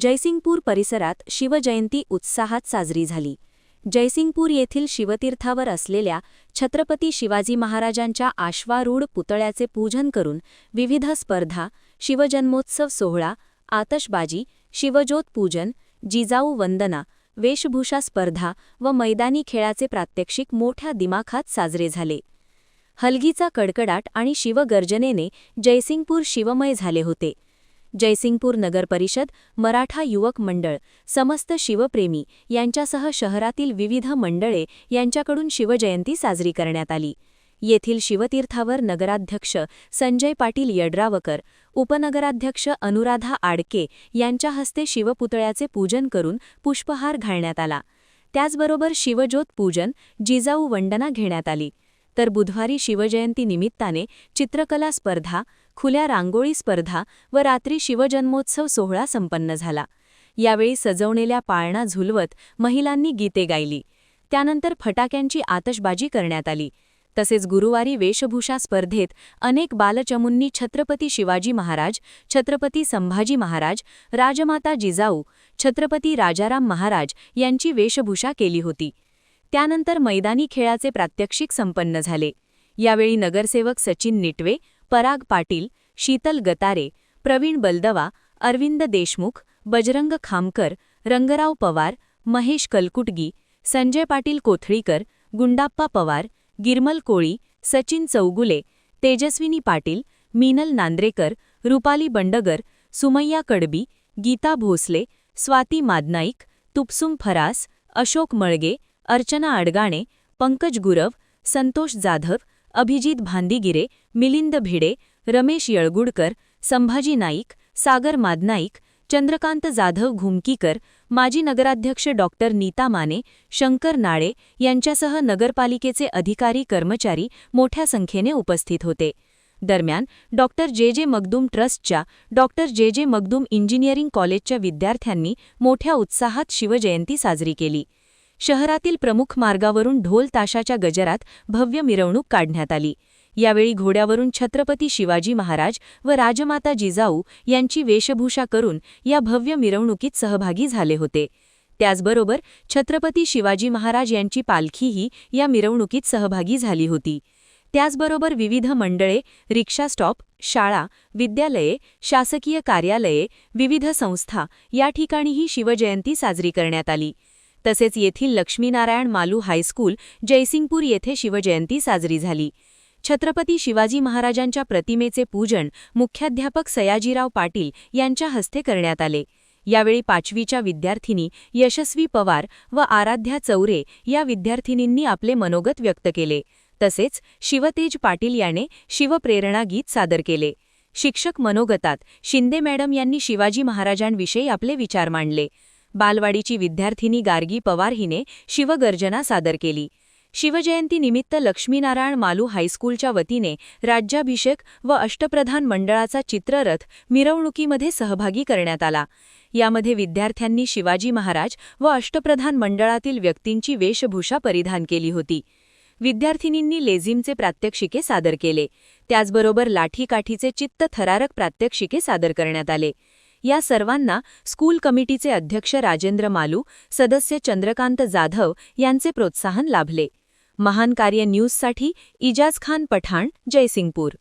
जयसिंगपूर परिसरात शिवजयंती उत्साहात साजरी झाली. जयसिंगपूर येथील शिवतीर्थावर असलेल्या छत्रपती शिवाजी महाराजांच्या अश्वारूढ पुतळ्याचे पूजन करून विविध स्पर्धा, शिवजन्मोत्सव सोहळा, आतषबाजी, शिवज्योत पूजन, जिजाऊ वंदना, वेशभूषा स्पर्धा व मैदानी खेळाचे प्रात्यक्षिक मोठ्या दिमाखात साजरे झाले. हलगीचा कडकडाट आणि शिवगर्जनेने जयसिंगपूर शिवमय झाले होते. जयसिंगपूर नगर परिषद, मराठा युवक मंडळ, समस्त शिवप्रेमी यांच्यासह शहरातील विविध मंडळे यांच्याकडून शिवजयंती साजरी करण्यात आली. येथील शिवतीर्थावर नगराध्यक्ष संजय पाटील यड्रावकर, उपनगराध्यक्ष अनुराधा आडके यांच्या हस्ते शिवपुतळ्याचे पूजन करून पुष्पहार घालण्यात आला. त्याचबरोबर शिवज्योत पूजन, जिजाऊ वंदना घेण्यात आली. तर बुधवारी शिवजयंती निमित्ताने चित्रकला स्पर्धा, खुल्या रांगोळी स्पर्धा व रात्री शिवजन्मोत्सव सोहळा संपन्न झाला. यावेळी सजवलेल्या पाळणा झुलवत महिलांनी गीते गायली. त्यानंतर फटाक्यांची आतषबाजी करण्यात आली. तसेच गुरुवारी वेशभूषा स्पर्धेत अनेक बालचमूंनी छत्रपती शिवाजी महाराज, छत्रपती संभाजी महाराज, राजमाता जिजाऊ, छत्रपती राजाराम महाराज यांची वेशभूषा केली होती. त्यानंतर मैदानी खेळाचे प्रात्यक्षिक संपन्न झाले. यावेळी नगरसेवक सचिन निटवे, पराग पाटील, शीतल गतारे, प्रवीण बलदवा, अरविंद देशमुख, बजरंग खामकर, रंगराव पवार, महेश कलकुटगी, संजय पाटील कोथळीकर, गुंडाप्पा पवार, गिरमल कोळी, सचिन चौगुले, तेजस्विनी पाटील, मीनल नांद्रेकर, रुपाली बंडगर, सुमय्या कडबी, गीता भोसले, स्वाती मादनाईक, तुपसुम फरास, अशोक मळगे, अर्चना अडगाणे, पंकज गुरव, संतोष जाधव, अभिजित भांदीगिरे, मिलिंद भिडे, रमेश येळगुडकर, संभाजी नाईक, सागर मादनाईक, चंद्रकांत जाधव घुमकीकर, माजी नगराध्यक्ष डॉक्टर नीता माने, शंकर नाळे यांच्यासह नगरपालिकेचे अधिकारी कर्मचारी मोठ्या संख्येने उपस्थित होते. दरम्यान डॉक्टर जे मगदूम ट्रस्टच्या डॉक्टर जे मगदूम इंजिनिअरिंग कॉलेजच्या विद्यार्थ्यांनी मोठ्या उत्साहात शिवजयंती साजरी केली. शहरातील प्रमुख मार्गावरून ढोल ताशाच्या गजरात भव्य मिरवणूक काढण्यात आली. यावेळी घोड्यावरून छत्रपती शिवाजी महाराज व राजमाता जिजाऊ यांची वेशभूषा करून या भव्य मिरवणुकीत सहभागी झाले होते. त्याचबरोबर छत्रपती शिवाजी महाराज यांची पालखीही या मिरवणुकीत सहभागी झाली होती. त्याचबरोबर विविध मंडळे, रिक्षा स्टॉप, शाळा, विद्यालये, शासकीय कार्यालये, विविध संस्था या ठिकाणीही शिवजयंती साजरी करण्यात आली. तसेच येथील लक्ष्मीनारायण मालू हायस्कूल, जयसिंगपूर येथे शिवजयंती साजरी झाली. छत्रपती शिवाजी महाराजांच्या प्रतिमेचे पूजन मुख्याध्यापक सयाजीराव पाटील यांच्या हस्ते करण्यात आले. यावेळी 5वीच्या विद्यार्थिनी यशस्वी पवार व आराध्या चौरे या विद्यार्थिनींनी आपले मनोगत व्यक्त केले. तसेच शिवतेज पाटील याने शिवप्रेरणा गीत सादर केले. शिक्षक मनोगतात शिंदे मॅडम यांनी शिवाजी महाराजांविषयी आपले विचार मांडले. बालवाडीची विद्यार्थिनी गार्गी पवार हिने शिवगर्जना सादर केली. शिवजयंतीनिमित्त लक्ष्मीनारायण मालू हायस्कूलच्या वतीने राज्याभिषेक व अष्टप्रधान मंडळाचा चित्ररथ मिरवणुकीमध्ये सहभागी करण्यात आला. यामध्ये विद्यार्थ्यांनी शिवाजी महाराज व अष्टप्रधान मंडळातील व्यक्तींची वेशभूषा परिधान केली होती. विद्यार्थिनींनी लेझिमचे प्रात्यक्षिके सादर केले. त्याचबरोबर लाठीकाठीचे चित्तथरारक प्रात्यक्षिके सादर करण्यात आले. या सर्वांना स्कूल कमिटीचे अध्यक्ष राजेंद्र मालू, सदस्य चंद्रकांत जाधव यांचे प्रोत्साहन लाभले. महान कार्य न्यूजसाठी इजाज खान पठाण, जयसिंगपूर.